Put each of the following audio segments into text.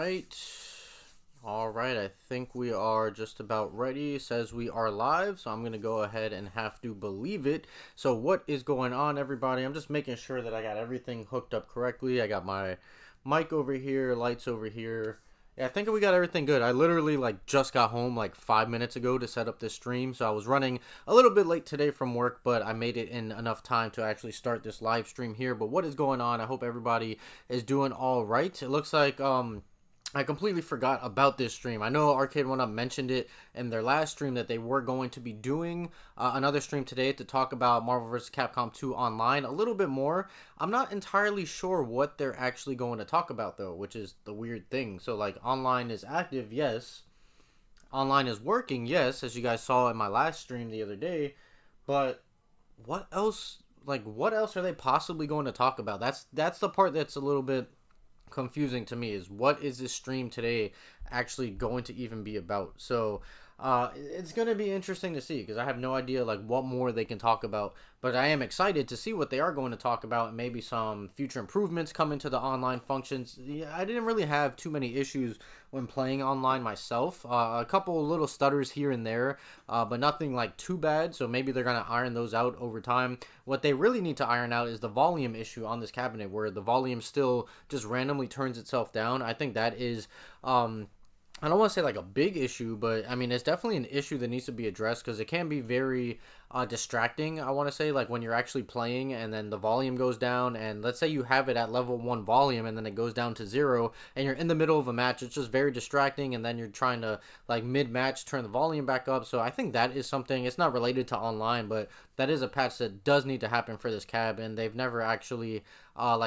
right. All right, I think we are just about ready. It says we are live, so I'm going to go ahead and have to believe it. So what is going on, everybody? I'm just making sure that I got everything hooked up correctly. I got my mic over here, lights over here. Yeah, I think we got everything good. I literally just got home like 5 minutes ago to set up this stream, so I was running a little bit late today from work, but I made it in enough time to actually start this live stream here. But what is going on? I hope everybody is doing all right. It looks like I completely forgot about this stream. I know Arcade1Up mentioned it in their last stream that they were going to be doing another stream today to talk about Marvel vs. Capcom 2 online a little bit more. I'm not entirely sure what they're actually going to talk about, though, which is the weird thing. So, online is active, yes. Online is working, yes, as you guys saw in my last stream the other day. But what else? What else are they possibly going to talk about? That's the part that's a little bit confusing to me, is what is this stream today actually going to even be about. So it's going to be interesting to see, because I have no idea what more they can talk about, but I am excited to see what they are going to talk about, and maybe some future improvements coming to the online functions. I didn't really have too many issues when playing online myself. A couple little stutters here and there, but nothing too bad, so maybe they're going to iron those out over time. What they really need to iron out is the volume issue on this cabinet, where the volume still just randomly turns itself down. I think that is I don't want to say a big issue, but I mean, it's definitely an issue that needs to be addressed, because it can be very distracting. I want to say, when you're actually playing and then the volume goes down, and let's say you have it at level 1 volume and then it goes down to 0, and you're in the middle of a match. It's just very distracting, and then you're trying to mid-match turn the volume back up. So I think that is something. It's not related to online, but that is a patch that does need to happen for this cab, and they've never actually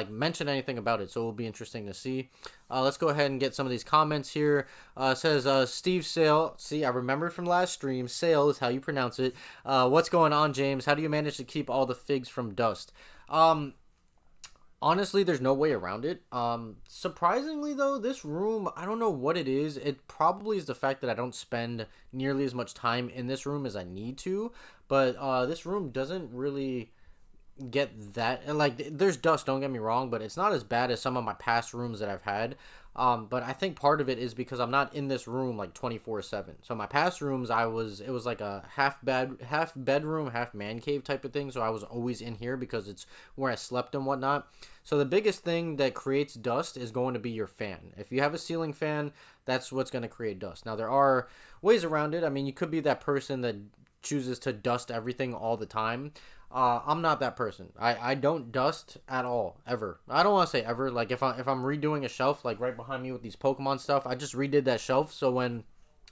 mentioned anything about it, so it will be interesting to see. Let's go ahead and get some of these comments here. It says Steve Sale. See, I remembered from last stream. Sale is how you pronounce it. What's going on, James? How do you manage to keep all the figs from dust? Honestly, there's no way around it. Surprisingly, though, this room, I don't know what it is. It probably is the fact that I don't spend nearly as much time in this room as I need to. But this room doesn't really get that. There's dust, don't get me wrong, but it's not as bad as some of my past rooms that I've had. But I think part of it is because I'm not in this room 24/7. So my past rooms, it was like a half bedroom, half man cave type of thing. So I was always in here because it's where I slept and whatnot. So the biggest thing that creates dust is going to be your fan. If you have a ceiling fan, that's what's going to create dust. Now there are ways around it. I mean, you could be that person that chooses to dust everything all the time. I'm not that person. I don't dust at all, ever. I don't want to say ever. If I'm redoing a shelf, right behind me with these Pokemon stuff, I just redid that shelf. So when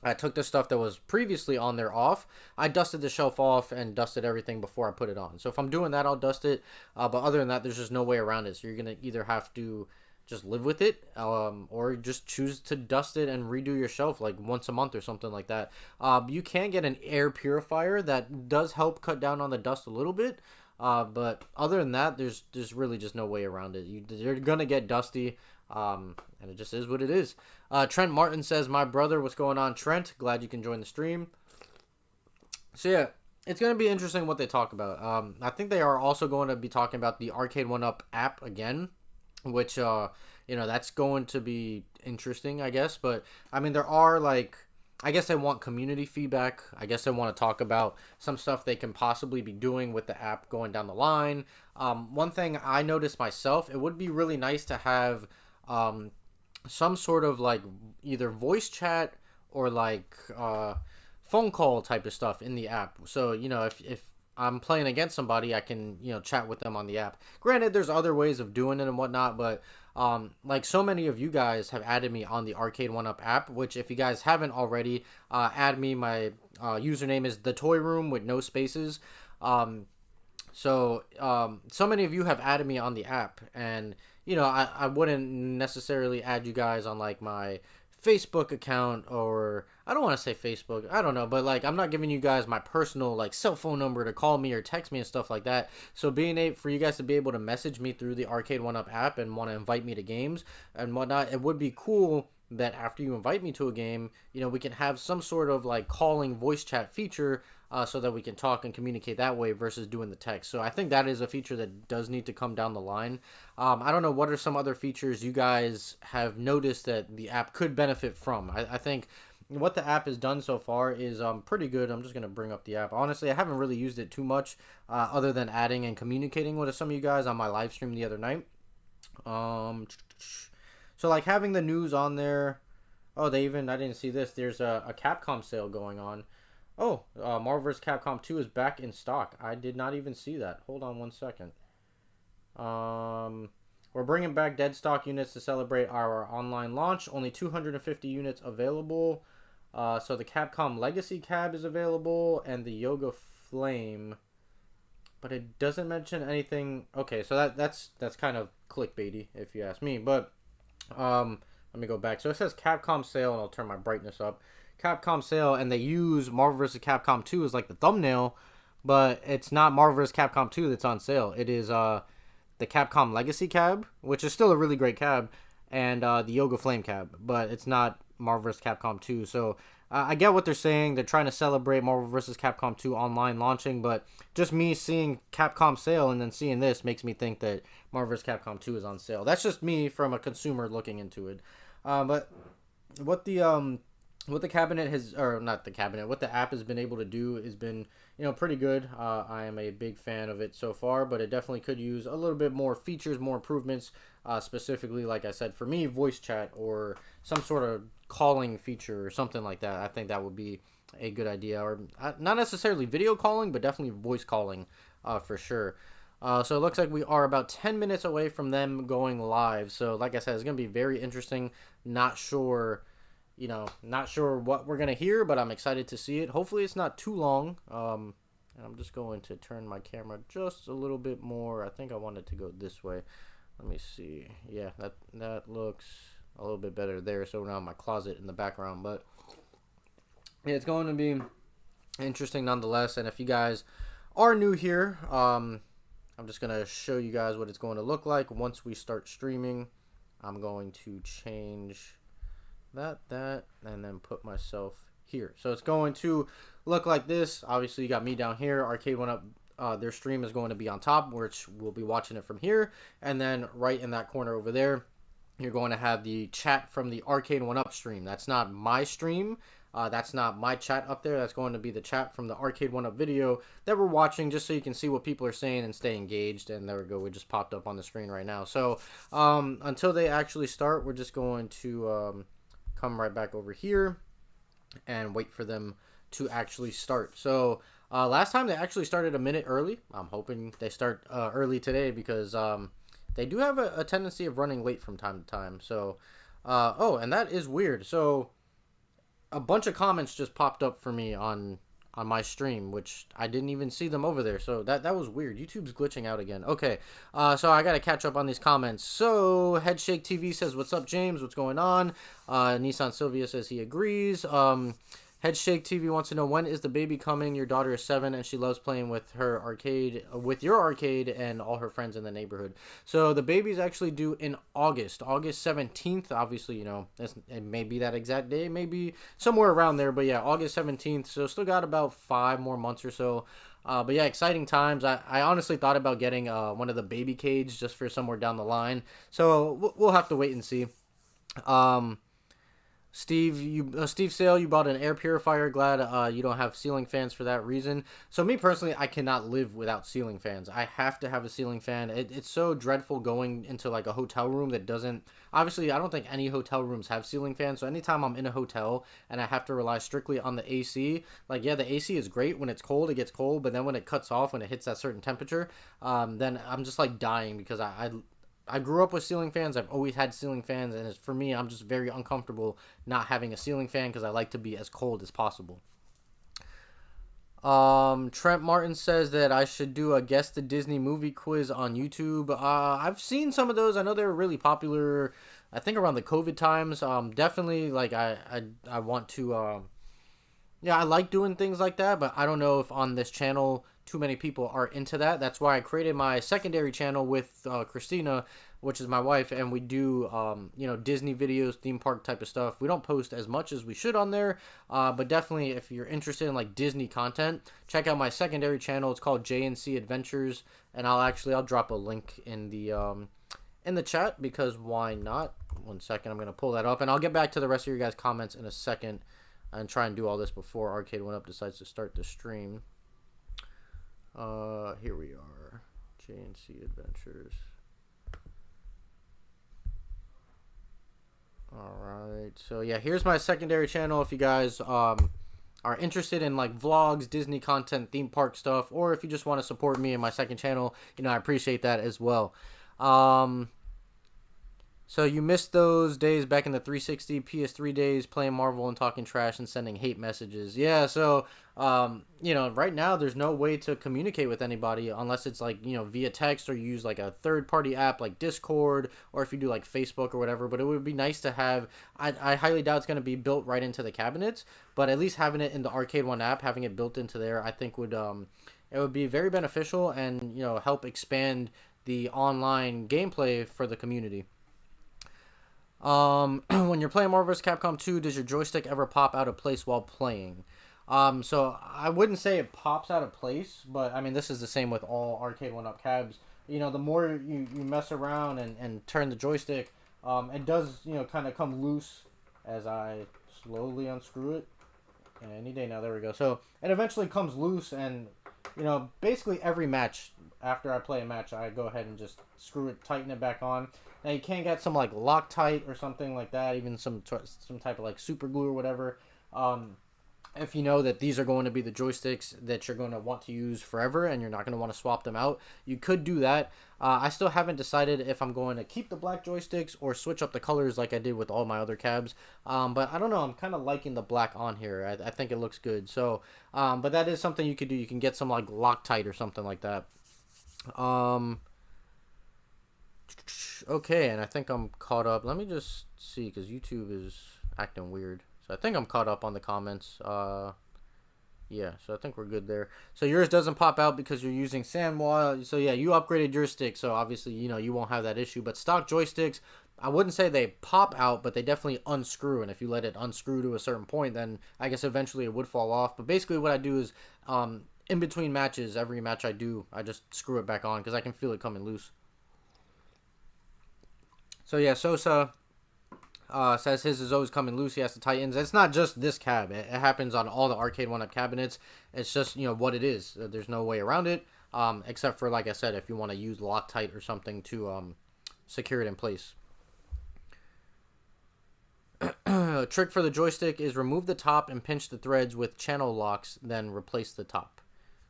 I took the stuff that was previously on there off, I dusted the shelf off and dusted everything before I put it on. So if I'm doing that, I'll dust it. But other than that, there's just no way around it. So you're gonna either have to just live with it, or just choose to dust it and redo your shelf once a month or something like that. You can get an air purifier that does help cut down on the dust a little bit, but other than that, there's really just no way around it. You're gonna get dusty, and it just is what it is. Trent Martin says, "My brother, what's going on, Trent? Glad you can join the stream." So yeah, it's going to be interesting what they talk about. I think they are also going to be talking about the Arcade1Up app again, which that's going to be interesting, I guess. But I mean, there are I guess they want community feedback. I guess they want to talk about some stuff they can possibly be doing with the app going down the line. One thing I noticed myself, it would be really nice to have some sort of either voice chat or phone call type of stuff in the app. So if I'm playing against somebody, I can, chat with them on the app. Granted, there's other ways of doing it and whatnot, but so many of you guys have added me on the Arcade1Up app, which if you guys haven't already, add me. My username is the Toy Room with no spaces. So many of you have added me on the app, and I wouldn't necessarily add you guys on my Facebook account, or I don't want to say Facebook, I don't know, but I'm not giving you guys my personal cell phone number to call me or text me and stuff like that. So being able for you guys to be able to message me through the Arcade1Up app and want to invite me to games and whatnot, it would be cool that after you invite me to a game, we can have some sort of like calling voice chat feature, so that we can talk and communicate that way versus doing the text. So I think that is a feature that does need to come down the line. I don't know, what are some other features you guys have noticed that the app could benefit from? I think what the app has done so far is pretty good. I'm just going to bring up the app. Honestly, I haven't really used it too much, other than adding and communicating with some of you guys on my live stream the other night. So like having the news on there. Oh, I didn't see this. There's a Capcom sale going on. Oh, Marvel vs. Capcom 2 is back in stock. I did not even see that. Hold on one second. We're bringing back dead stock units to celebrate our online launch. Only 250 units available. So the Capcom Legacy Cab is available, and the Yoga Flame, but it doesn't mention anything. Okay, so that's kind of clickbaity if you ask me. But let me go back. So it says Capcom sale, and I'll turn my brightness up. Capcom sale, and they use Marvel vs. Capcom 2 as like the thumbnail, but it's not Marvel vs. Capcom 2 that's on sale. It is the Capcom Legacy Cab, which is still a really great cab, and the Yoga Flame Cab, but it's not Marvel vs. Capcom 2. So I get what they're saying. They're trying to celebrate Marvel vs. Capcom 2 online launching, but just me seeing Capcom sale and then seeing this makes me think that Marvel vs. Capcom 2 is on sale. That's just me from a consumer looking into it. But what the cabinet has, or not the cabinet, what the app has been able to do has been, pretty good. I am a big fan of it so far, but it definitely could use a little bit more features, more improvements, specifically, like I said, for me, voice chat or some sort of calling feature or something like that. I think that would be a good idea, or not necessarily video calling, but definitely voice calling, for sure. So it looks like we are about 10 minutes away from them going live. So like I said, it's going to be very interesting. Not sure what we're going to hear, but I'm excited to see it. Hopefully it's not too long. And I'm just going to turn my camera just a little bit more. I think I want it to go this way. Let me see. Yeah, that looks a little bit better there. So now my closet in the background, but yeah, it's going to be interesting nonetheless. And if you guys are new here, I'm just going to show you guys what it's going to look like once we start streaming. I'm going to change that, and then put myself here. So it's going to look like this. Obviously, you got me down here. Arcade1Up, their stream is going to be on top, which we'll be watching it from here. And then right in that corner over there, you're going to have the chat from the Arcade1Up stream. That's not my stream. That's not my chat up there. That's going to be the chat from the Arcade1Up video that we're watching, just so you can see what people are saying and stay engaged. And there we go. We just popped up on the screen right now. So until they actually start, we're just going to come right back over here and wait for them to actually start. So last time they actually started a minute early. I'm hoping they start early today, because they do have a tendency of running late from time to time. So oh, and that is weird. So a bunch of comments just popped up for me on my stream, which I didn't even see them over there. So that was weird. YouTube's glitching out again. Okay, so I got to catch up on these comments. So Headshake TV says, what's up, James? What's going on? Nissan Sylvia says he agrees. Headshake TV wants to know, when is the baby coming? Your daughter is 7 and she loves playing with your arcade and all her friends in the neighborhood. So the baby's actually due in August 17th. Obviously, it may be that exact day, maybe somewhere around there, but yeah, August 17th. So still got about 5 more months or so. But yeah, exciting times. I honestly thought about getting one of the baby cage just for somewhere down the line. So we'll have to wait and see. Steve Sale, you bought an air purifier. Glad you don't have ceiling fans for that reason. So me personally, I cannot live without ceiling fans. I have to have a ceiling fan. It's so dreadful going into like a hotel room that doesn't. Obviously, I don't think any hotel rooms have ceiling fans. So anytime I'm in a hotel and I have to rely strictly on the AC, like, yeah, the AC is great when it's cold. It gets cold, but then when it cuts off, when it hits that certain temperature, then I'm just like dying, because I grew up with ceiling fans. I've always had ceiling fans, and for me, I'm just very uncomfortable not having a ceiling fan, because I like to be as cold as possible. Trent Martin says that I should do a Guess the Disney Movie quiz on YouTube. I've seen some of those. I know they were really popular, I think, around the COVID times. Definitely, like, I want to, yeah, I like doing things like that, but I don't know if on this channel too many people are into that. That's why I created my secondary channel with Christina, which is my wife, and we do Disney videos, theme park type of stuff. We don't post as much as we should on there, but definitely if you're interested in like Disney content, check out my secondary channel. It's called JNC Adventures, and I'll drop a link in the chat, because why not? 1 second, I'm gonna pull that up, and I'll get back to the rest of your guys' comments in a second, and try and do all this before Arcade1Up decides to start the stream. Here we are, JNC Adventures. Alright, so yeah, here's my secondary channel if you guys are interested in like vlogs, Disney content, theme park stuff, or if you just want to support me in my second channel, I appreciate that as well. So you missed those days back in the 360 PS3 days, playing Marvel and talking trash and sending hate messages. Yeah, so right now there's no way to communicate with anybody unless it's like via text, or you use like a third-party app like Discord, or if you do like Facebook or whatever. But it would be nice to have. I highly doubt it's going to be built right into the cabinets, but at least having it in the Arcade1 app, having it built into there, I think it would be very beneficial, and help expand the online gameplay for the community. When you're playing Marvel vs. Capcom 2, does your joystick ever pop out of place while playing? So I wouldn't say it pops out of place, but I mean, this is the same with all Arcade1Up cabs. The more you mess around and turn the joystick, it does, kind of come loose as I slowly unscrew it. Any day now, there we go. So it eventually comes loose, and, basically every match, after I play a match, I go ahead and just screw it, tighten it back on. Now you can get some like Loctite or something like that, even some type of like super glue or whatever. If you know that these are going to be the joysticks that you're going to want to use forever and you're not going to want to swap them out, you could do that. I still haven't decided if I'm going to keep the black joysticks or switch up the colors like I did with all my other cabs. But I don't know. I'm kind of liking the black on here. I think it looks good. So, but that is something you could do. You can get some like Loctite or something like that. Okay, and I think I'm caught up. Let me just see, because YouTube is acting weird. So I think I'm caught up on the comments. Yeah, so I think we're good there. So yours doesn't pop out because you're using SandWall. So yeah, you upgraded your stick, so obviously, you won't have that issue. But stock joysticks, I wouldn't say they pop out, but they definitely unscrew. And if you let it unscrew to a certain point, then I guess eventually it would fall off. But basically what I do is, in between matches, every match I do, I just screw it back on because I can feel it coming loose. So yeah, Sosa says his is always coming loose. He has to tighten. It's not just this cab. It happens on all the Arcade1Up cabinets. It's just, what it is. There's no way around it, except for, like I said, if you want to use Loctite or something to secure it in place. A trick for the joystick is remove the top and pinch the threads with channel locks, then replace the top.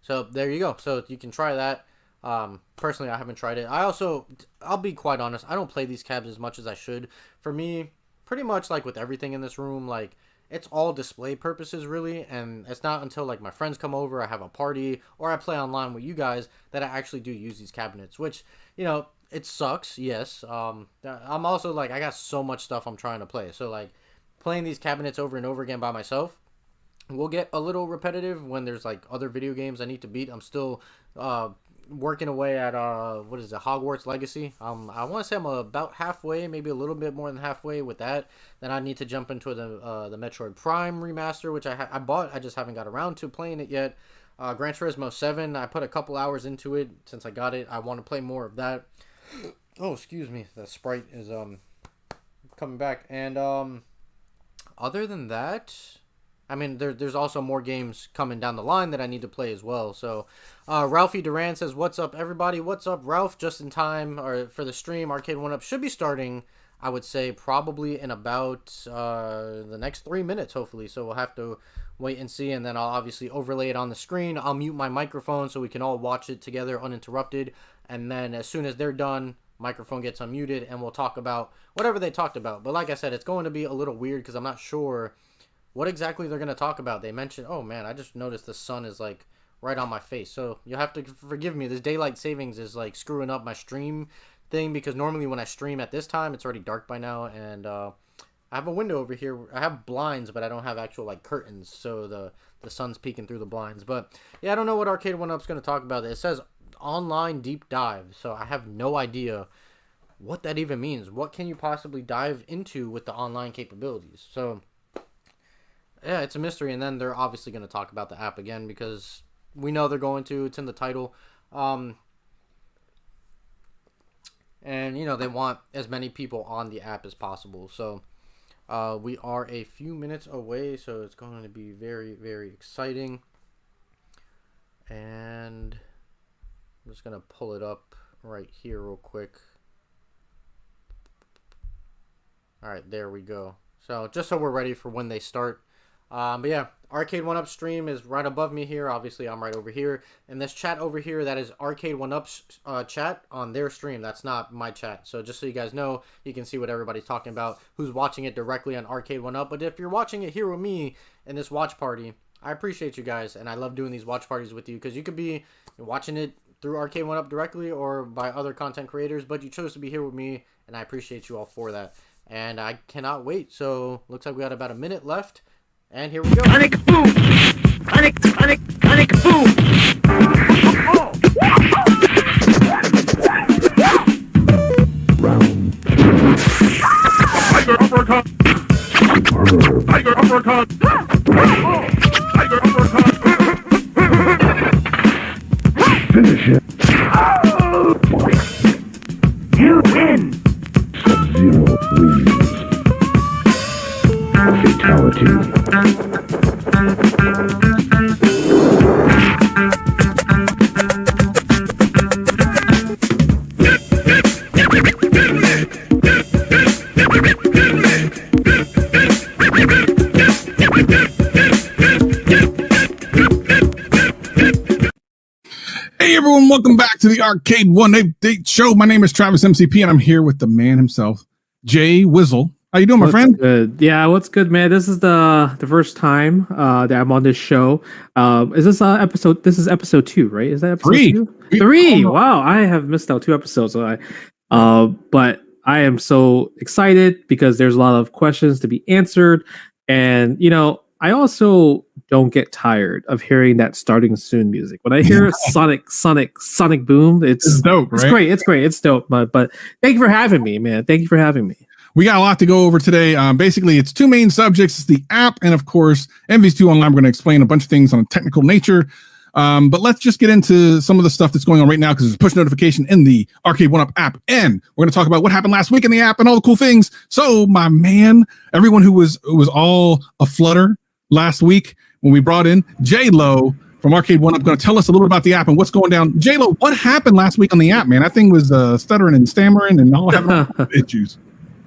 So there you go. So you can try that. Personally, I haven't tried it. I'll be quite honest, I don't play these cabs as much as I should. For me, pretty much like with everything in this room, like, it's all display purposes really, and it's not until like my friends come over, I have a party, or I play online with you guys that I actually do use these cabinets, which, it sucks, yes. I'm also like, I got so much stuff I'm trying to play, so like, playing these cabinets over and over again by myself will get a little repetitive when there's like other video games I need to beat. I'm still, working away at what is it, Hogwarts Legacy. I want to say I'm about halfway, maybe a little bit more than halfway with that. Then I need to jump into the Metroid Prime remaster, which I bought. I just haven't got around to playing it yet. Gran Turismo 7, I put a couple hours into it since I got it. I want to play more of that. Oh, excuse me, the Sprite is coming back. And other than that, I mean, there's also more games coming down the line that I need to play as well. So, Ralphie Duran says, "What's up, everybody? What's up, Ralph? Just in time or for the stream. Arcade1Up should be starting, I would say, probably in about the next 3 minutes, hopefully. So we'll have to wait and see, and then I'll obviously overlay it on the screen. I'll mute my microphone so we can all watch it together uninterrupted. And then as soon as they're done, microphone gets unmuted, and we'll talk about whatever they talked about. But like I said, it's going to be a little weird because I'm not sure what exactly they're going to talk about. They mentioned, oh man, I just noticed the sun is like right on my face. So you'll have to forgive me. This daylight savings is like screwing up my stream thing, because normally when I stream at this time, it's already dark by now. And I have a window over here. I have blinds, but I don't have actual like curtains. So the sun's peeking through the blinds. But yeah, I don't know what Arcade1Up's going to talk about. It says online deep dive. So I have no idea what that even means. What can you possibly dive into with the online capabilities? So, yeah, it's a mystery. And then they're obviously going to talk about the app again because we know they're going to. It's in the title. And, they want as many people on the app as possible. So, we are a few minutes away, so it's going to be very, very exciting. And I'm just going to pull it up right here real quick. All right, there we go. So just so we're ready for when they start. But yeah, Arcade1Up stream is right above me here. Obviously, I'm right over here. And this chat over here, that is Arcade1Up's chat on their stream. That's not my chat. So just so you guys know, you can see what everybody's talking about, who's watching it directly on Arcade1Up. But if you're watching it here with me in this watch party, I appreciate you guys. And I love doing these watch parties with you because you could be watching it through Arcade1Up directly or by other content creators. But you chose to be here with me, and I appreciate you all for that. And I cannot wait. So looks like we got about a minute left. And here we go. Panic boom! Panic, panic, panic boom! Round. Tiger uppercut! Tiger uppercut! Tiger uppercut! Finish it! You win! Sub-Zero wins. Fatality. Hey everyone, welcome back to the Arcade1Update show. My name is Travis MCP and I'm here with the man himself, Jay Wizzle. How you doing, my friend? Good. Yeah, what's good, man? This is the first time that I'm on this show. Is this episode? This is episode 2, right? Is that episode 2? 3. Wow, I have missed out 2 episodes. So but I am so excited because there's a lot of questions to be answered, and I also don't get tired of hearing that starting soon music. When I hear Sonic Boom, it's dope. Right? It's great. It's great. It's dope. But thank you for having me, man. Thank you for having me. We got a lot to go over today. Basically, it's 2 main subjects. It's the app and, of course, MVS2 Online. We're going to explain a bunch of things on a technical nature. But let's just get into some of the stuff that's going on right now because there's a push notification in the Arcade1Up app. And we're going to talk about what happened last week in the app and all the cool things. So, my man, everyone who was all aflutter last week when we brought in J-Lo from Arcade1Up going to tell us a little bit about the app and what's going down. J-Lo, what happened last week on the app, man? That thing was stuttering and stammering and all having issues.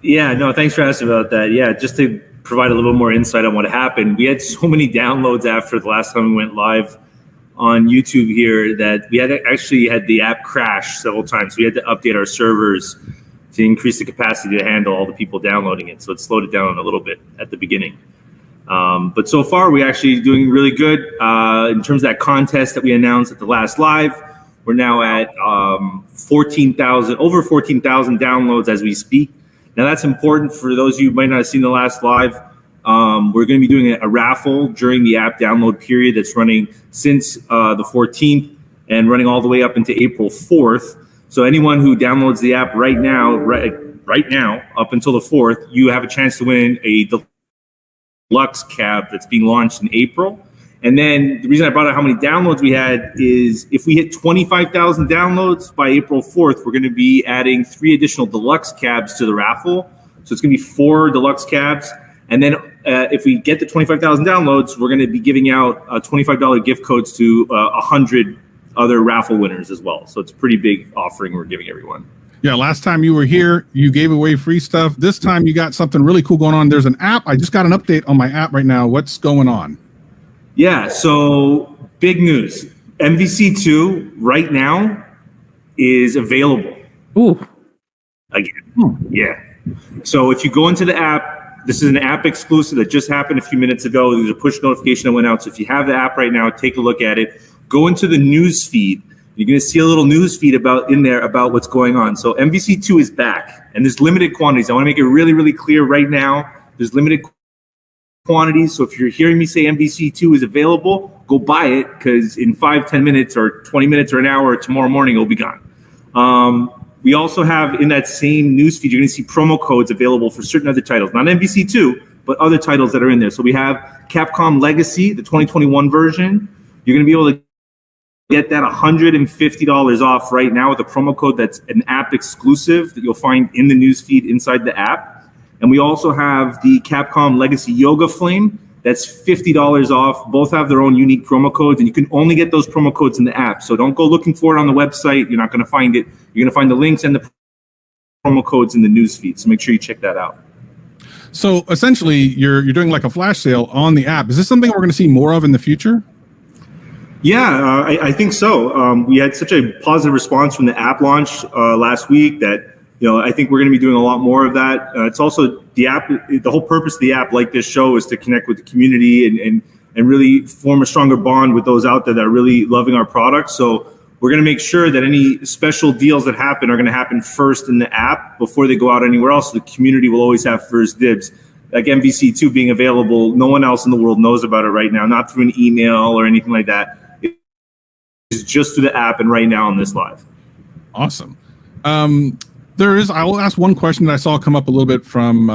Yeah, no, thanks for asking about that. Yeah, just to provide a little more insight on what happened. We had so many downloads after the last time we went live on YouTube here that we had the app crash several times. We had to update our servers to increase the capacity to handle all the people downloading it. So it slowed it down a little bit at the beginning. But so far, we're actually doing really good. In terms of that contest that we announced at the last live, we're now at over 14,000 downloads as we speak. Now, that's important for those of you who might not have seen the last live. We're going to be doing a raffle during the app download period that's running since the 14th and running all the way up into April 4th. So anyone who downloads the app right now, up until the 4th, you have a chance to win a deluxe cab that's being launched in April. And then the reason I brought out how many downloads we had is if we hit 25,000 downloads by April 4th, we're going to be adding 3 additional deluxe cabs to the raffle. So it's going to be 4 deluxe cabs. And then if we get to 25,000 downloads, we're going to be giving out $25 gift codes to 100 other raffle winners as well. So it's a pretty big offering we're giving everyone. Yeah, last time you were here, you gave away free stuff. This time you got something really cool going on. There's an app. I just got an update on my app right now. What's going on? Yeah, so big news. MVC2 right now is available. Ooh. Again. Yeah. So if you go into the app, this is an app exclusive that just happened a few minutes ago. There's a push notification that went out. So if you have the app right now, take a look at it. Go into the news feed. You're going to see a little news feed about what's going on. So MVC2 is back, and there's limited quantities. I want to make it really, really clear right now. There's limited quantities. So if you're hearing me say MVC2 is available, go buy it because in 5-10 minutes or 20 minutes or an hour or tomorrow morning, it'll be gone. We also have in that same newsfeed, you're going to see promo codes available for certain other titles, not MVC2, but other titles that are in there. So we have Capcom Legacy, the 2021 version. You're going to be able to get that $150 off right now with a promo code that's an app exclusive that you'll find in the newsfeed inside the app. And we also have the Capcom Legacy Yoga Flame. That's $50 off. Both have their own unique promo codes, and you can only get those promo codes in the app. So don't go looking for it on the website. You're not going to find it. You're going to find the links and the promo codes in the newsfeed. So make sure you check that out. So essentially, you're doing like a flash sale on the app. Is this something we're going to see more of in the future? Yeah, I think so. We had such a positive response from the app launch last week that I think we're going to be doing a lot more of that. It's also the app. The whole purpose of the app, like this show, is to connect with the community and really form a stronger bond with those out there that are really loving our product. So we're going to make sure that any special deals that happen are going to happen first in the app before they go out anywhere else. So the community will always have first dibs. Like MVC2 being available, no one else in the world knows about it right now, not through an email or anything like that. It's just through the app and right now on this live. Awesome. I will ask one question that I saw come up a little bit from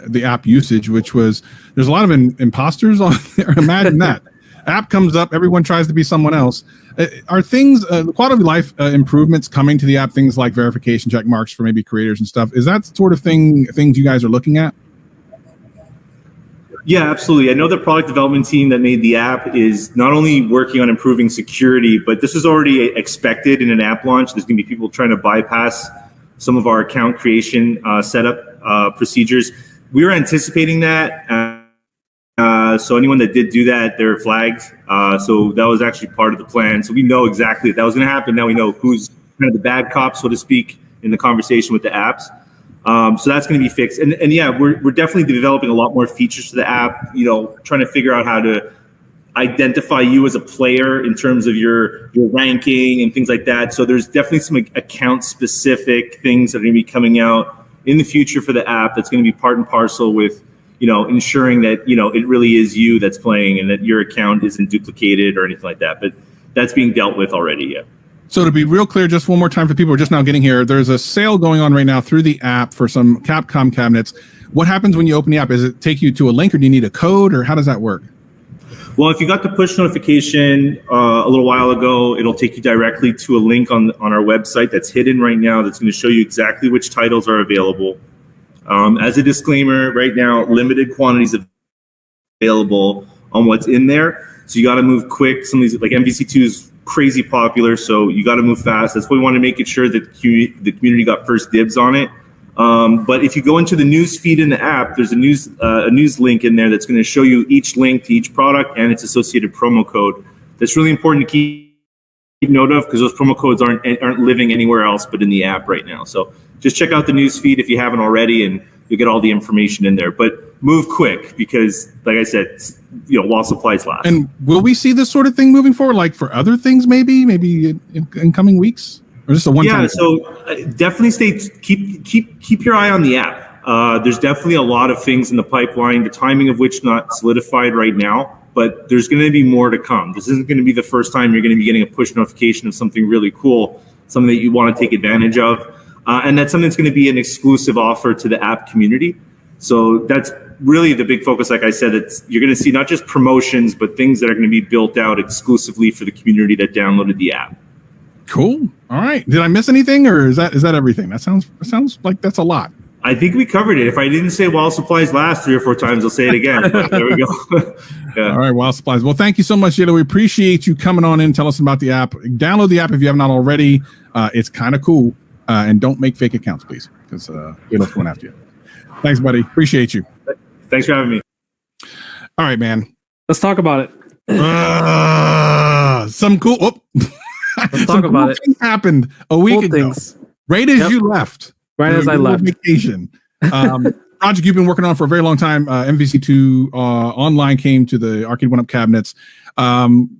the app usage, which was there's a lot of imposters on there. Imagine that. App comes up, everyone tries to be someone else. Are things, quality of life improvements coming to the app, things like verification check marks for maybe creators and stuff? Is that sort of things you guys are looking at? Yeah, absolutely. I know the product development team that made the app is not only working on improving security, but this is already expected in an app launch. There's going to be people trying to bypass some of our account creation setup procedures. We were anticipating that. So anyone that did do that, they're flagged. So that was actually part of the plan. So we know exactly that was going to happen. Now we know who's kind of the bad cop, so to speak, in the conversation with the apps. So that's going to be fixed. And yeah, we're definitely developing a lot more features to the app, trying to figure out how to identify you as a player in terms of your ranking and things like that. So there's definitely some account specific things that are going to be coming out in the future for the app that's going to be part and parcel with, ensuring that, it really is you that's playing and that your account isn't duplicated or anything like that. But that's being dealt with already, yeah. So to be real clear, just one more time for people who are just now getting here, there's a sale going on right now through the app for some Capcom cabinets. What happens when you open the app? Does it take you to a link or do you need a code or how does that work? Well, if you got the push notification a little while ago, it'll take you directly to a link on our website that's hidden right now that's going to show you exactly which titles are available. As a disclaimer, right now, limited quantities available on what's in there. So you got to move quick. Some of these, like MVC2 is crazy popular, so you got to move fast. That's why we want to make it sure that the community got first dibs on it. But if you go into the news feed in the app, there's a news link in there that's going to show you each link to each product and its associated promo code. That's really important to keep note of because those promo codes aren't living anywhere else but in the app right now. So just check out the news feed if you haven't already, and you'll get all the information in there. But move quick because, like I said, while supplies last. And will we see this sort of thing moving forward, like for other things, maybe in coming weeks? Or just a one-time? Yeah, so definitely keep your eye on the app. There's definitely a lot of things in the pipeline, the timing of which not solidified right now, but there's going to be more to come. This isn't going to be the first time you're going to be getting a push notification of something really cool, something that you want to take advantage of. And that's something that's going to be an exclusive offer to the app community. So that's really the big focus. Like I said, you're going to see not just promotions, but things that are going to be built out exclusively for the community that downloaded the app. Cool. All right. Did I miss anything, or is that everything? That sounds like that's a lot. I think we covered it. If I didn't say while supplies last 3 or 4 times, I'll say it again. But there we go. Yeah. All right, while supplies. Well, thank you so much, Jada. We appreciate you coming on in. Tell us about the app. Download the app if you have not already. It's kind of cool. And don't make fake accounts, please, because Jada's going after you. Thanks, buddy. Appreciate you. Thanks for having me. All right, man. Let's talk about it. Some cool. Let's talk about it. Happened a week ago. Right as you left. Right as I left. Vacation. Project you've been working on for a very long time. MVC2 online came to the Arcade1Up cabinets.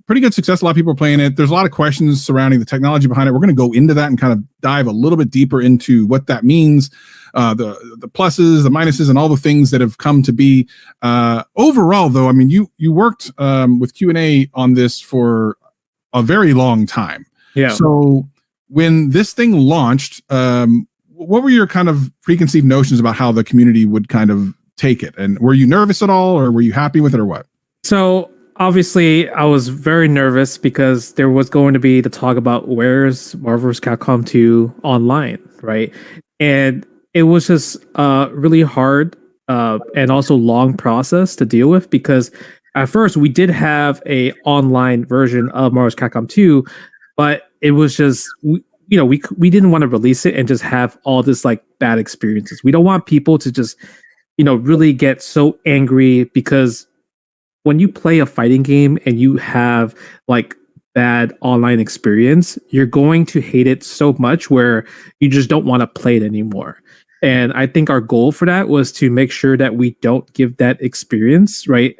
Pretty good success. A lot of people are playing it. There's a lot of questions surrounding the technology behind it. We're going to go into that and kind of dive a little bit deeper into what that means, the pluses, the minuses, and all the things that have come to be. Overall, though, I mean, you worked with Q&A on this for a very long time. Yeah. So when this thing launched, what were your kind of preconceived notions about how the community would kind of take it? And were you nervous at all, or were you happy with it, or what? So obviously, I was very nervous because there was going to be the talk about where's Marvel vs. Capcom 2 online, right? And it was just really hard and also long process to deal with, because at first we did have a online version of Marvel vs. Capcom 2, but it was just we didn't want to release it and just have all this like bad experiences. We don't want people to just really get so angry, because when you play a fighting game and you have like bad online experience, you're going to hate it so much where you just don't want to play it anymore. And I think our goal for that was to make sure that we don't give that experience, right?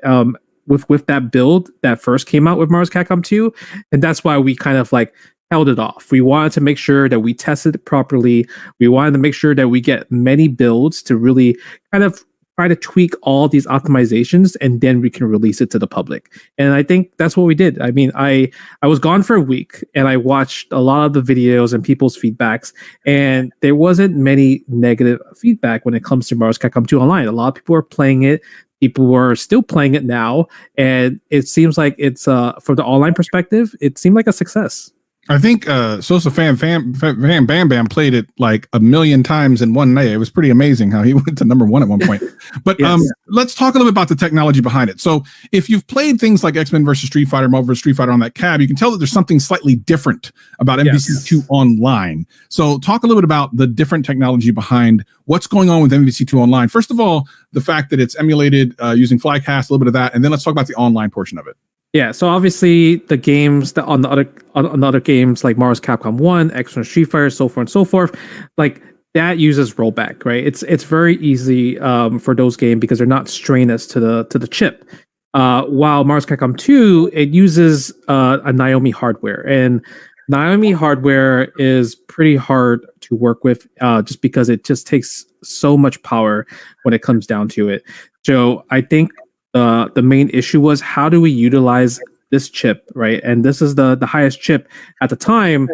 With that build that first came out with Marvel vs. Capcom 2, and that's why we kind of like held it off. We wanted to make sure that we tested it properly. We wanted to make sure that we get many builds to really kind of try to tweak all these optimizations, and then we can release it to the public. And I think that's what we did. I mean, I was gone for a week and I watched a lot of the videos and people's feedbacks, and there wasn't many negative feedback when it comes to Marvel vs. Capcom 2 Online. A lot of people are playing it. People are still playing it now, and it seems like it's from the online perspective, it seemed like a success. I think Sosa Fan Bam Bam played it like 1 million times in one day. It was pretty amazing how he went to #1 at one point. But Yes. Let's talk a little bit about the technology behind it. So if you've played things like X-Men versus Street Fighter, Marvel vs. Street Fighter on that cab, you can tell that there's something slightly different about MVC2 Online. So talk a little bit about the different technology behind what's going on with MVC2 Online. First of all, the fact that it's emulated using Flycast, a little bit of that, and then let's talk about the online portion of it. Yeah, so obviously the games that on the other games like Marvel vs. Capcom 1, X-Men Street Fighter, so forth and so forth, like that uses rollback, right? It's very easy for those games because they're not strenuous to the chip. While Marvel vs. Capcom 2, it uses a Naomi hardware, and Naomi hardware is pretty hard to work with just because it just takes so much power when it comes down to it. So I think the main issue was, how do we utilize this chip, right? And this is the highest chip at the time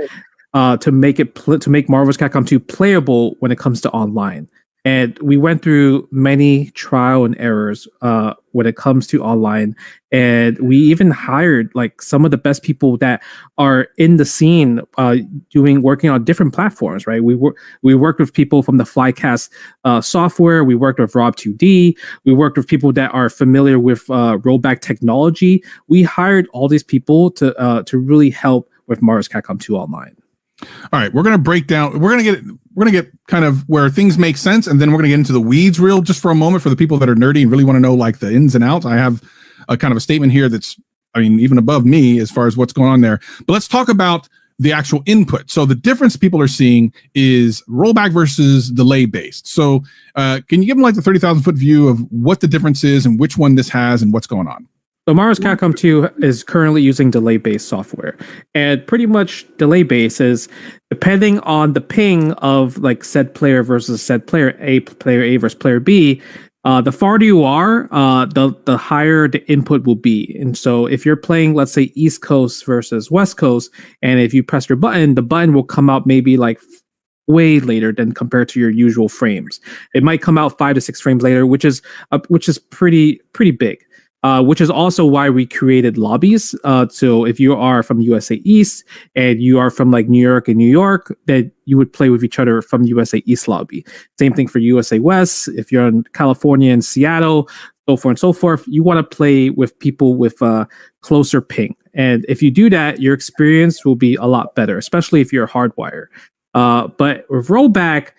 to make Marvel vs. Capcom 2 playable when it comes to online. And we went through many trial and errors when it comes to online. And we even hired like some of the best people that are in the scene working on different platforms, right? We worked with people from the Flycast software. We worked with Rob2D. We worked with people that are familiar with rollback technology. We hired all these people to really help with Marvel vs. Capcom 2 Online. All right, we're going to break down. We're going to get kind of where things make sense, and then we're going to get into the weeds real just for a moment for the people that are nerdy and really want to know like the ins and outs. I have a kind of a statement here that's, I mean, even above me as far as what's going on there. But let's talk about the actual input. So the difference people are seeing is rollback versus delay based. So can you give them like the 30,000 foot view of what the difference is and which one this has and what's going on? So Marvel vs. Capcom 2 is currently using delay-based software, and pretty much delay-based is depending on the ping of like said player versus said player A versus player B. The farther you are, the higher the input will be. And so if you're playing, let's say East Coast versus West Coast, and if you press your button, the button will come out maybe like way later than compared to your usual frames. It might come out 5 to 6 frames later, which is pretty big. Which is also why we created lobbies. So if you are from USA East and you are from like New York and New York, that you would play with each other from USA East lobby. Same thing for USA West. If you're in California and Seattle, so forth and so forth, you want to play with people with closer ping. And if you do that, your experience will be a lot better, especially if you're hardwired. But with rollback,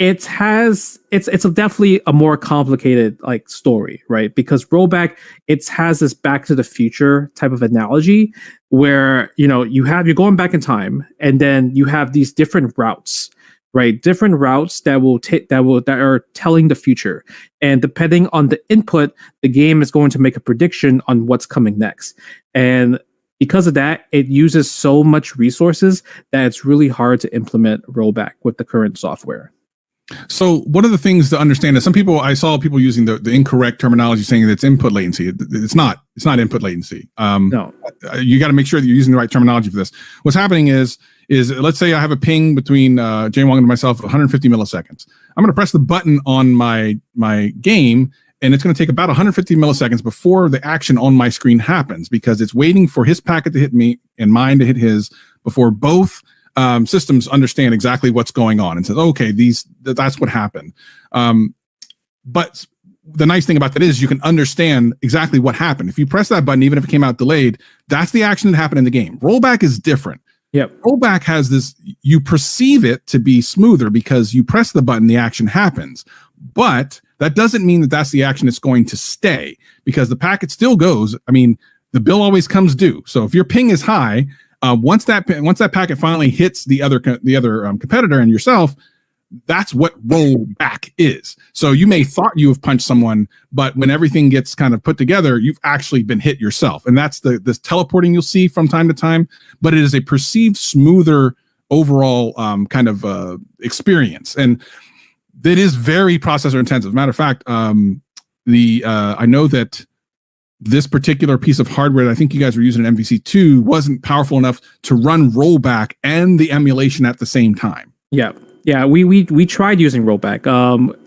it's definitely a more complicated like story, right? Because rollback, it has this Back to the Future type of analogy where you're going back in time, and then you have these different routes, right? Different routes that are telling the future, and depending on the input, the game is going to make a prediction on what's coming next. And because of that, it uses so much resources that it's really hard to implement rollback with the current software. So one of the things to understand is I saw people using the incorrect terminology saying that it's input latency. It's not input latency. No. You got to make sure that you're using the right terminology for this. What's happening is is, let's say I have a ping between Jay Wong and myself, 150 milliseconds. I'm going to press the button on my game, and it's going to take about 150 milliseconds before the action on my screen happens, because it's waiting for his packet to hit me and mine to hit his before both systems understand exactly what's going on and says, okay, that's what happened. But the nice thing about that is you can understand exactly what happened. If you press that button, even if it came out delayed, that's the action that happened in the game. Rollback is different. Yep. Rollback has this, you perceive it to be smoother because you press the button, the action happens. But that doesn't mean that that's the action that's going to stay, because the packet still goes. I mean, the bill always comes due. So if your ping is high, once that packet finally hits the other competitor and yourself, that's what rollback is. So you may thought you have punched someone, but when everything gets kind of put together, you've actually been hit yourself. And that's this teleporting you'll see from time to time, but it is a perceived smoother overall kind of experience. And it is very processor intensive. Matter of fact, I know that this particular piece of hardware that I think you guys were using in MVC2 wasn't powerful enough to run rollback and the emulation at the same time. Yeah. Yeah, we tried using rollback.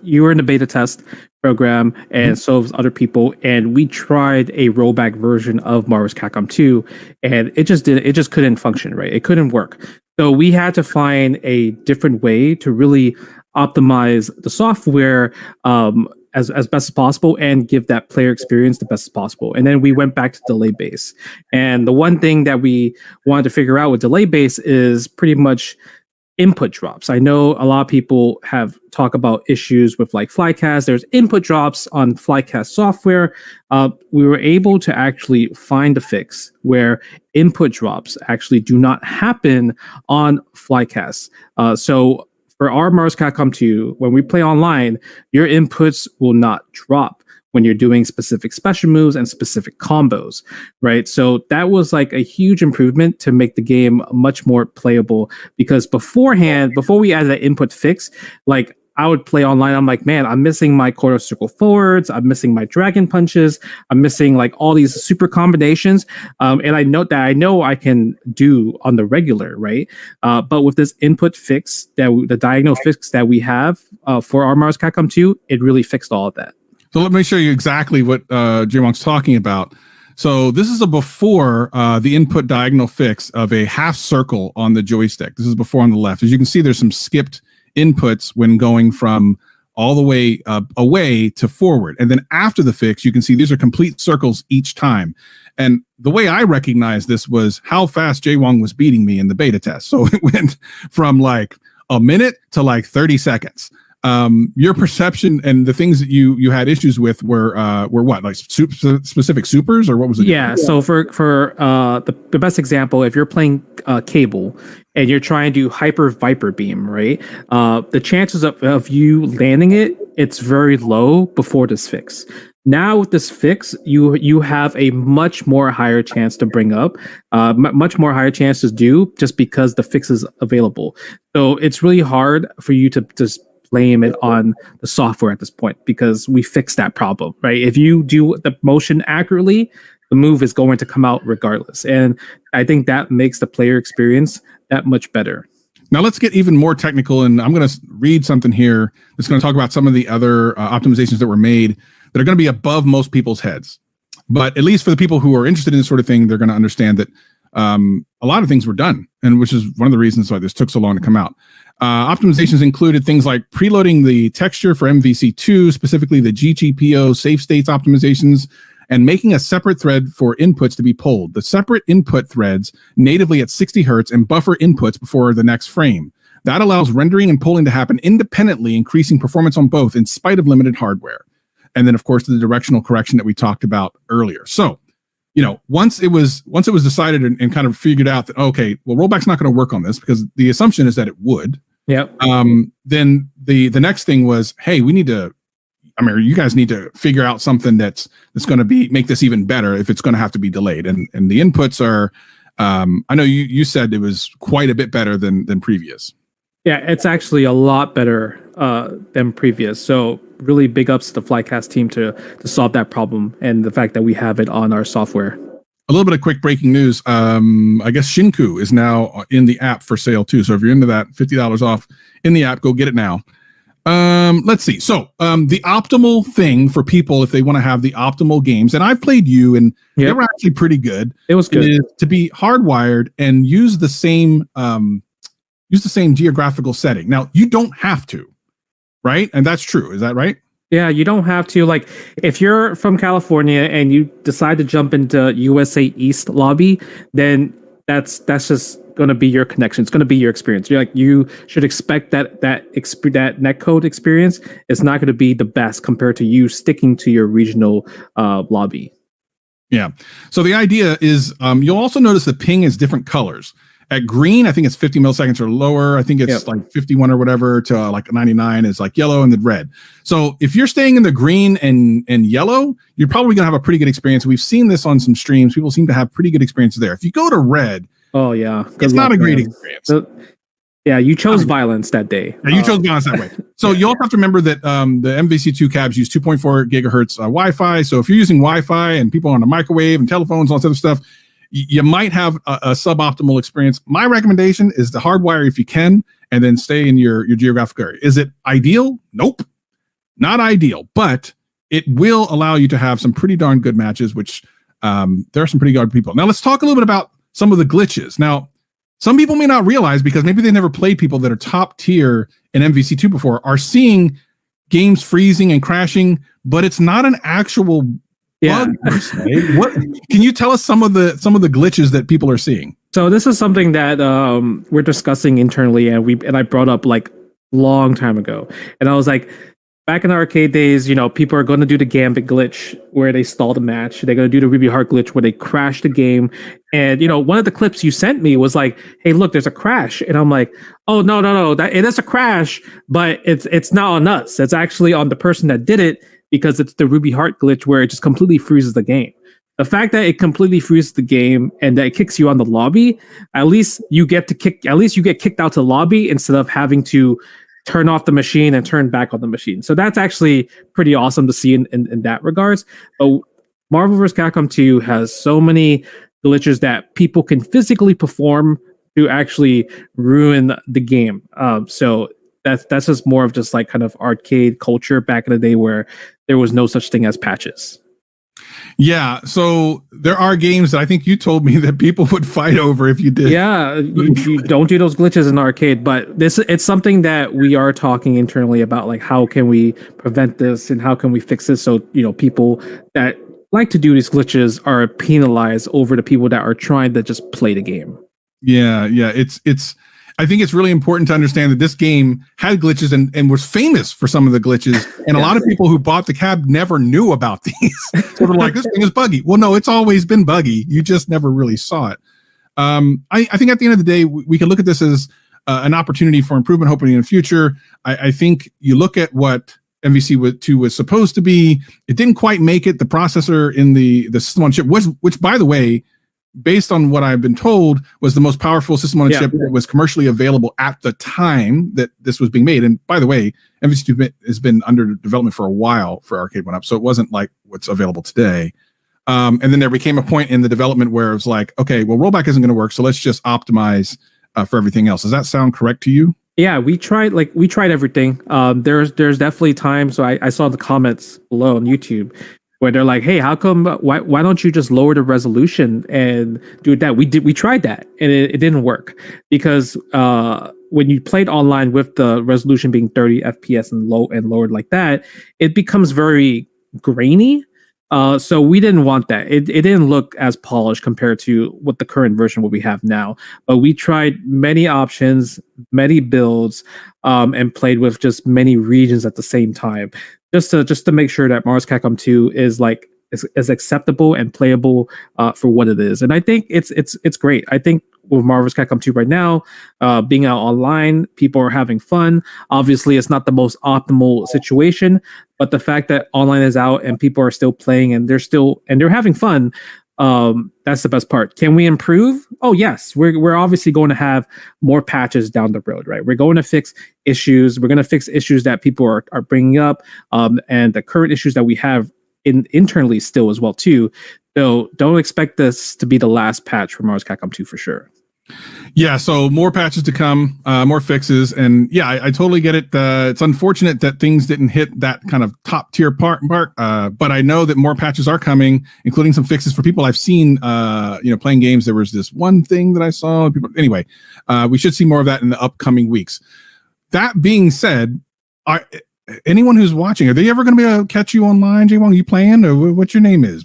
You were in the beta test program, and so was other people, and we tried a rollback version of Marvel's Capcom 2, and it just couldn't function, right? It couldn't work. So we had to find a different way to really optimize the software as best as possible and give that player experience the best as possible. And then we went back to delay base. And the one thing that we wanted to figure out with delay base is pretty much input drops. I know a lot of people have talked about issues with like Flycast. There's input drops on Flycast software. We were able to actually find a fix where input drops actually do not happen on Flycast. So for our Mars Capcom 2, when we play online, your inputs will not drop when you're doing specific special moves and specific combos, right? So that was like a huge improvement to make the game much more playable, because beforehand, before we added that input fix, like I would play online, I'm like, man, I'm missing my quarter circle forwards, I'm missing my dragon punches, I'm missing like all these super combinations, and I know I can do on the regular, right? But with this input fix, the diagonal fix that we have for our Mars Capcom 2, it really fixed all of that. So let me show you exactly what Jay Wong's talking about. So this is a before the input diagonal fix of a half circle on the joystick. This is before on the left. As you can see, there's some skipped inputs when going from all the way away to forward. And then after the fix, you can see these are complete circles each time. And the way I recognized this was how fast Jay Wong was beating me in the beta test. So it went from like a minute to like 30 seconds. Your perception and the things that you had issues with were what, like specific supers, or what was it? Yeah. So for the best example, if you're playing Cable and you're trying to do Hyper Viper Beam, right? The chances of you landing it's very low before this fix. Now with this fix, you have a much more higher chance to bring up, much more higher chance to do, just because the fix is available. So it's really hard for you to just blame it on the software at this point, because we fixed that problem, right? If you do the motion accurately, the move is going to come out regardless. And I think that makes the player experience that much better. Now let's get even more technical, and I'm going to read something here that's going to talk about some of the other optimizations that were made that are going to be above most people's heads. But at least for the people who are interested in this sort of thing, they're going to understand that a lot of things were done, and which is one of the reasons why this took so long to come out. Optimizations included things like preloading the texture for MVC2, specifically the GGPO safe states optimizations, and making a separate thread for inputs to be pulled. The separate input threads natively at 60 hertz and buffer inputs before the next frame. That allows rendering and pulling to happen independently, increasing performance on both in spite of limited hardware. And then, of course, the directional correction that we talked about earlier. So, once it was decided and kind of figured out that, okay, well, rollback's not going to work on this, because the assumption is that it would. Yep. Then the next thing was, hey, you guys need to figure out something that's going to make this even better if it's going to have to be delayed. And the inputs are, I know you said it was quite a bit better than previous. Yeah, it's actually a lot better than previous. So really big ups to the Flycast team to solve that problem, and the fact that we have it on our software. A little bit of quick breaking news. I guess Shinku is now in the app for sale too. So if you're into that, $50 off in the app, go get it now. Let's see. So the optimal thing for people if they want to have the optimal games, and I've played you, and they were actually pretty good. It was good. Is to be hardwired and use the same geographical setting. Now you don't have to, right? And that's true. Is that right? Yeah, you don't have to. Like, if you're from California and you decide to jump into USA East lobby, then that's just going to be your connection. It's going to be your experience. You should expect that netcode experience is not going to be the best compared to you sticking to your regional lobby. Yeah. So the idea is you'll also notice the ping is different colors. At green, I think it's 50 milliseconds or lower. I think it's like 51 or whatever to like 99 is like yellow and then red. So if you're staying in the green and yellow, you're probably going to have a pretty good experience. We've seen this on some streams. People seem to have pretty good experiences there. If you go to red, it's not a great experience. So, yeah, you chose violence that day. Yeah, you chose violence that way. So you also have to remember that the MVC2 cabs use 2.4 gigahertz Wi-Fi. So if you're using Wi-Fi and people on the microwave and telephones, all this other stuff, you might have a suboptimal experience. My recommendation is to hardwire if you can, and then stay in your geographic area. Is it ideal? Nope, not ideal, but it will allow you to have some pretty darn good matches, which there are some pretty good people. Now let's talk a little bit about some of the glitches. Now, some people may not realize, because maybe they never played people that are top tier in MVC2 before, are seeing games freezing and crashing, but it's not an actual bug per se. What can you tell us some of the glitches that people are seeing? So this is something that we're discussing internally, and I brought up like long time ago, and I was like, back in the arcade days, people are going to do the Gambit glitch where they stall the match. They're going to do the Ruby Heart glitch where they crash the game. And one of the clips you sent me was like, "Hey, look, there's a crash," and I'm like, "Oh no, that it is a crash, but it's not on us. It's actually on the person that did it." Because it's the Ruby Heart glitch where it just completely freezes the game. The fact that it completely freezes the game and that it kicks you on the lobby, at least you get kicked out to the lobby instead of having to turn off the machine and turn back on the machine. So that's actually pretty awesome to see in that regards. But Marvel vs. Capcom 2 has so many glitches that people can physically perform to actually ruin the game. So that's just more of just like kind of arcade culture back in the day where there was no such thing as patches. Yeah, so there are games that I think you told me that people would fight over if you did. Yeah, you don't do those glitches in arcade, but it's something that we are talking internally about, like how can we prevent this and how can we fix this so people that like to do these glitches are penalized over the people that are trying to just play the game. Yeah, it's I think it's really important to understand that this game had glitches and was famous for some of the glitches. And a lot of people who bought the cab never knew about these. So they're like, this thing is buggy. Well, no, it's always been buggy. You just never really saw it. I think at the end of the day, we can look at this as an opportunity for improvement, hopefully in the future. I think you look at what MVC2 was supposed to be. It didn't quite make it. The processor in the system on chip which by the way, based on what I've been told, was the most powerful system on a chip that was commercially available at the time that this was being made. And by the way, MVC2 has been under development for a while for Arcade1Up, so it wasn't like what's available today. And then there became a point in the development where it was like, okay, well, rollback isn't going to work, so let's just optimize for everything else. Does that sound correct to you? Yeah, we tried everything. There's definitely times. So I saw the comments below on YouTube where they're like, "Hey, how come? Why don't you just lower the resolution and do that?" We tried that, and it didn't work because when you played online with the resolution being 30 FPS and lowered like that, it becomes very grainy. So we didn't want that. It didn't look as polished compared to what the current version what we have now. But we tried many options, many builds, and played with just many regions at the same time, just to make sure that Marvel's Capcom 2 is like is acceptable and playable for what it is. And I think it's great. I think with Marvel's Capcom 2 right now, being out online, people are having fun. Obviously, it's not the most optimal situation, but the fact that online is out and people are still playing and they're having fun, that's the best part. Can we improve? Oh yes, we're obviously going to have more patches down the road, right? We're going to fix issues. We're going to fix issues that people are bringing up, and the current issues that we have internally still as well too. So don't expect this to be the last patch for Marvel's Capcom 2 for sure. Yeah, so more patches to come, more fixes, and yeah, I totally get it. It's unfortunate that things didn't hit that kind of top tier part, but I know that more patches are coming, including some fixes for people I've seen. Playing games. There was this one thing that I saw. Anyway, we should see more of that in the upcoming weeks. That being said, anyone who's watching, are they ever going to be able to catch you online, Jay Wong? You playing, or what your name is?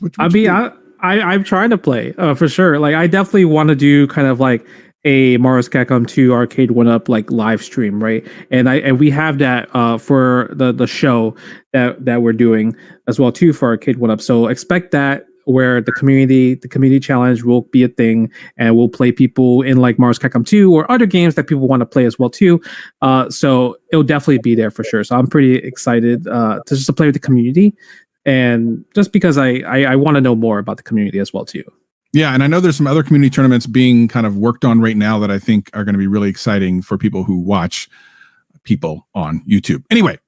I'm trying to play for sure. Like I definitely want to do kind of like a Marvel's Capcom 2 Arcade1Up like live stream, right? And we have that for the show that we're doing as well too for Arcade1Up. So expect that where the community challenge will be a thing, and we'll play people in like Marvel's Capcom 2 or other games that people want to play as well too. So it'll definitely be there for sure. So I'm pretty excited to play with the community. And just because I want to know more about the community as well too. Yeah, and I know there's some other community tournaments being kind of worked on right now that I think are going to be really exciting for people who watch people on YouTube. Anyway,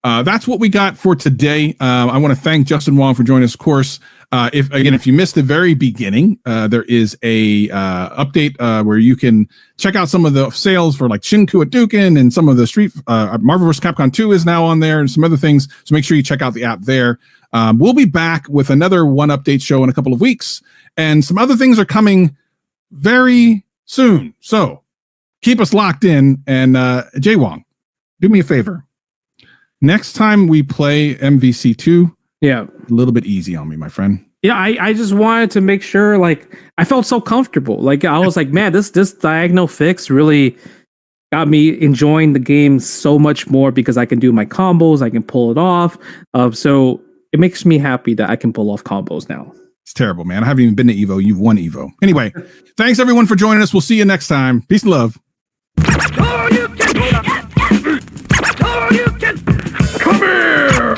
that's what we got for today. I want to thank Justin Wong for joining us. Of course, if you missed the very beginning, there is a update where you can check out some of the sales for like Shinku Hadouken and some of the Street Marvel vs. Capcom 2 is now on there and some other things. So make sure you check out the app there. We'll be back with another One Update show in a couple of weeks, and some other things are coming very soon. So keep us locked in. And Jay Wong, do me a favor. Next time we play MVC2, a little bit easy on me, my friend. Yeah, I just wanted to make sure, like, I felt so comfortable. Like, I was like, man, this diagonal fix really got me enjoying the game so much more because I can do my combos, I can pull it off. So it makes me happy that I can pull off combos now. It's terrible, man. I haven't even been to EVO. You've won EVO. Anyway, thanks everyone for joining us. We'll see you next time. Peace and love. Come here!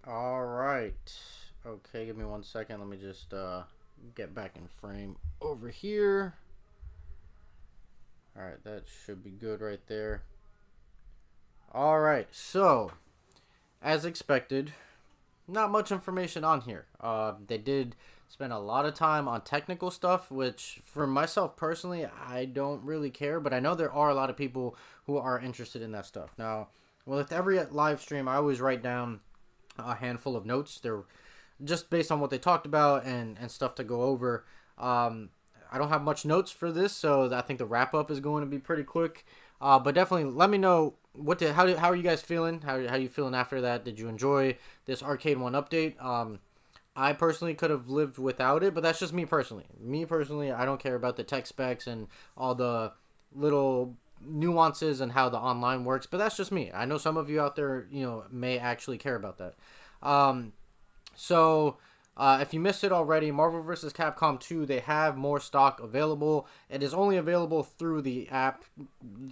All right. Okay, give me 1 second. Let me just get back in frame over here. All right, that should be good right there. All right, so as expected, not much information on here. They did spend a lot of time on technical stuff, which for myself personally, I don't really care, but I know there are a lot of people who are interested in that stuff. Now, with every live stream, I always write down a handful of notes. They're just based on what they talked about and stuff to go over. I don't have much notes for this, so I think the wrap up is going to be pretty quick. But definitely let me know how are you guys feeling? How are you feeling after that? Did you enjoy this Arcade1Update? I personally could have lived without it, but that's just me personally. I don't care about the tech specs and all the little nuances and how the online works, but that's just me. I know some of you out there, may actually care about that. If you missed it already, Marvel vs. Capcom 2, they have more stock available. It is only available through the app.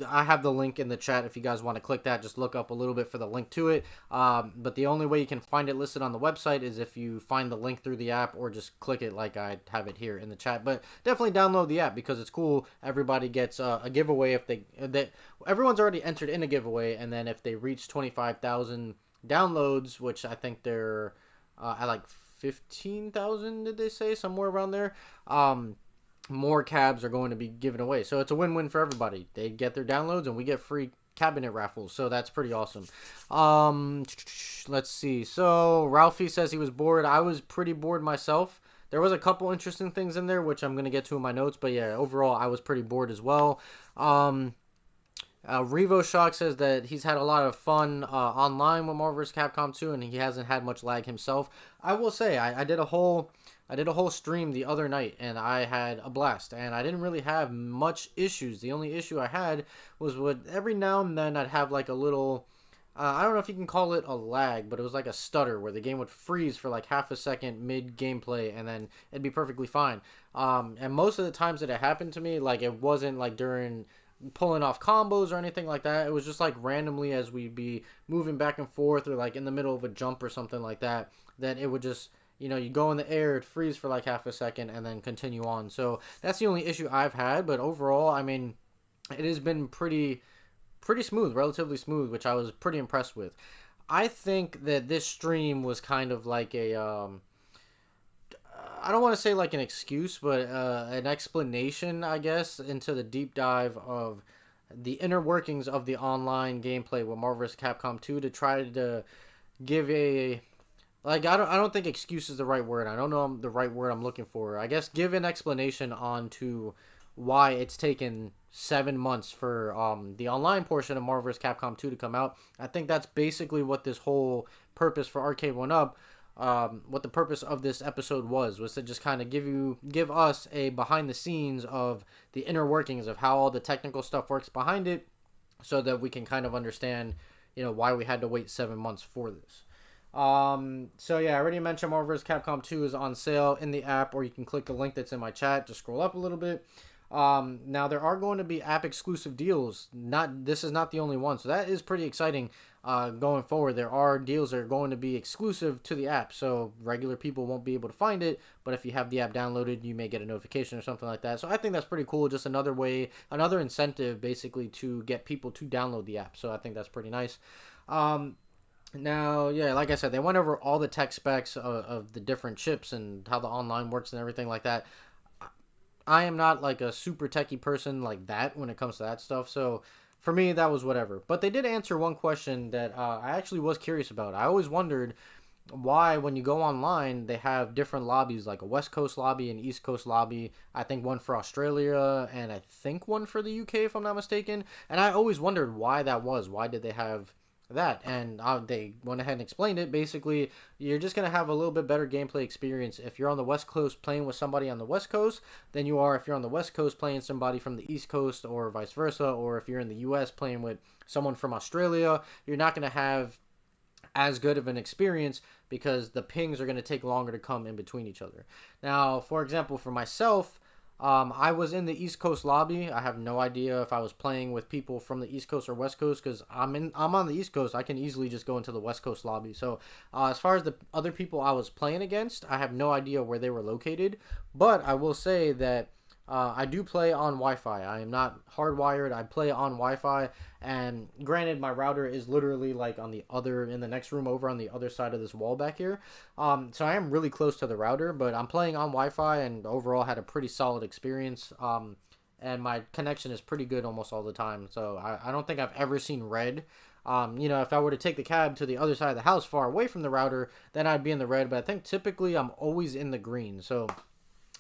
I have the link in the chat if you guys want to click that. Just look up a little bit for the link to it. But the only way you can find it listed on the website is if you find the link through the app or just click it like I have it here in the chat. But definitely download the app because it's cool. Everybody gets a giveaway if everyone's already entered in a giveaway, and then if they reach 25,000 downloads, which I think they're at like 15,000, did they say, somewhere around there, more cabs are going to be given away. So it's a win-win for everybody. They get their downloads and we get free cabinet raffles, so that's pretty awesome. Let's see. So Ralphie says he was bored. I was pretty bored myself. There was a couple interesting things in there which I'm going to get to in my notes, but yeah, overall I was pretty bored as well. Revo Shock says that he's had a lot of fun online with Marvel vs. Capcom 2, and he hasn't had much lag himself. I will say I did a whole stream the other night, and I had a blast, and I didn't really have much issues. The only issue I had was with every now and then I'd have like a little, I don't know if you can call it a lag, but it was like a stutter where the game would freeze for like half a second mid gameplay, and then it'd be perfectly fine. And most of the times that it happened to me, like it wasn't like during pulling off combos or anything like that. It was just like randomly as we'd be moving back and forth or like in the middle of a jump or something like that, then it would just, you go in the air, it'd freeze for like half a second and then continue on. So that's the only issue I've had, but overall, I mean, it has been pretty smooth, relatively smooth, which I was pretty impressed with. I think that this stream was kind of like a I don't want to say like an excuse, but an explanation, I guess, into the deep dive of the inner workings of the online gameplay with Marvel vs. Capcom 2 to try to give a like I don't think excuse is the right word. I don't know the right word I'm looking for. I guess give an explanation on to why it's taken 7 months for the online portion of Marvel vs. Capcom 2 to come out. I think that's basically what this whole purpose for Arcade1Up, what the purpose of this episode was to just kind of give us a behind the scenes of the inner workings of how all the technical stuff works behind it, so that we can kind of understand, why we had to wait 7 months for this. So yeah, I already mentioned Marvel vs. Capcom 2 is on sale in the app, or you can click the link that's in my chat. Just scroll up a little bit. Now there are going to be app exclusive deals. This is not the only one, so that is pretty exciting. Going forward, there are deals that are going to be exclusive to the app, so regular people won't be able to find it, but if you have the app downloaded, you may get a notification or something like that. So I think that's pretty cool. Just another another incentive basically to get people to download the app. So I think that's pretty nice. Now, yeah, like I said, they went over all the tech specs of the different chips and how the online works and everything like that. I am not like a super techie person like that when it comes to that stuff, so for me, that was whatever. But they did answer one question that I actually was curious about. I always wondered why, when you go online, they have different lobbies, like a West Coast lobby and East Coast lobby. I think one for Australia and I think one for the UK, if I'm not mistaken. And I always wondered why that was. Why did they have that? And they went ahead and explained it. Basically, you're just going to have a little bit better gameplay experience if you're on the West Coast playing with somebody on the West Coast than you are if you're on the West Coast playing somebody from the East Coast, or vice versa, or if you're in the US playing with someone from Australia. You're not going to have as good of an experience because the pings are going to take longer to come in between each other. Now, for example, for myself, I was in the East Coast lobby. I have no idea if I was playing with people from the East Coast or West Coast, because I'm on the East Coast. I can easily just go into the West Coast lobby. So as far as the other people I was playing against, I have no idea where they were located. But I will say that I do play on Wi-Fi. I am not hardwired. I play on Wi-Fi, and granted, my router is literally like in the next room over on the other side of this wall back here. So I am really close to the router, but I'm playing on Wi-Fi, and overall had a pretty solid experience. And my connection is pretty good almost all the time. So I don't think I've ever seen red. If I were to take the cab to the other side of the house far away from the router, then I'd be in the red. But I think typically I'm always in the green. So,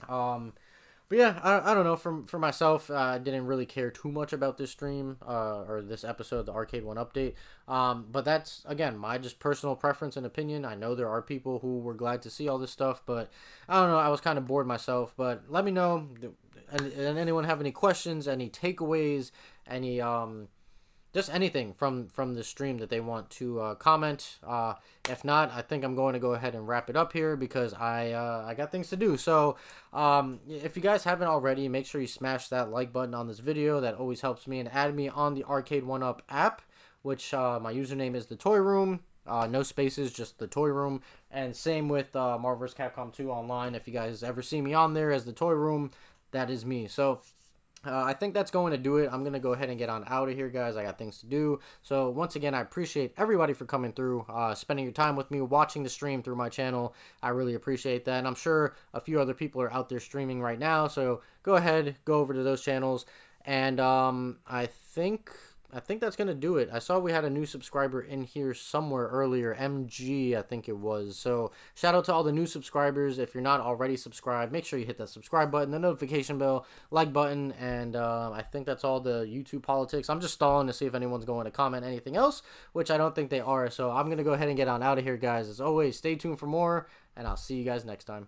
but yeah, I don't know. For myself, I didn't really care too much about this stream or this episode, the Arcade1Update. But that's, again, my just personal preference and opinion. I know there are people who were glad to see all this stuff, but I don't know. I was kind of bored myself. But let me know. And anyone have any questions, any takeaways, any just anything from the stream that they want to comment. If not, I think I'm going to go ahead and wrap it up here because I got things to do. So if you guys haven't already, make sure you smash that like button on this video. That always helps me, and add me on the Arcade1Up app, which my username is the Toy Room. No spaces, just the Toy Room. And same with Marvel vs. Capcom 2 online. If you guys ever see me on there as the Toy Room, that is me. So I think that's going to do it. I'm going to go ahead and get on out of here, guys. I got things to do. So once again, I appreciate everybody for coming through, spending your time with me, watching the stream through my channel. I really appreciate that. And I'm sure a few other people are out there streaming right now. So go ahead, go over to those channels. And I think that's going to do it. I saw we had a new subscriber in here somewhere earlier. MG, I think it was. So shout out to all the new subscribers. If you're not already subscribed, make sure you hit that subscribe button, the notification bell, like button, and I think that's all the YouTube politics. I'm just stalling to see if anyone's going to comment anything else, which I don't think they are. So I'm going to go ahead and get on out of here, guys. As always, stay tuned for more, and I'll see you guys next time.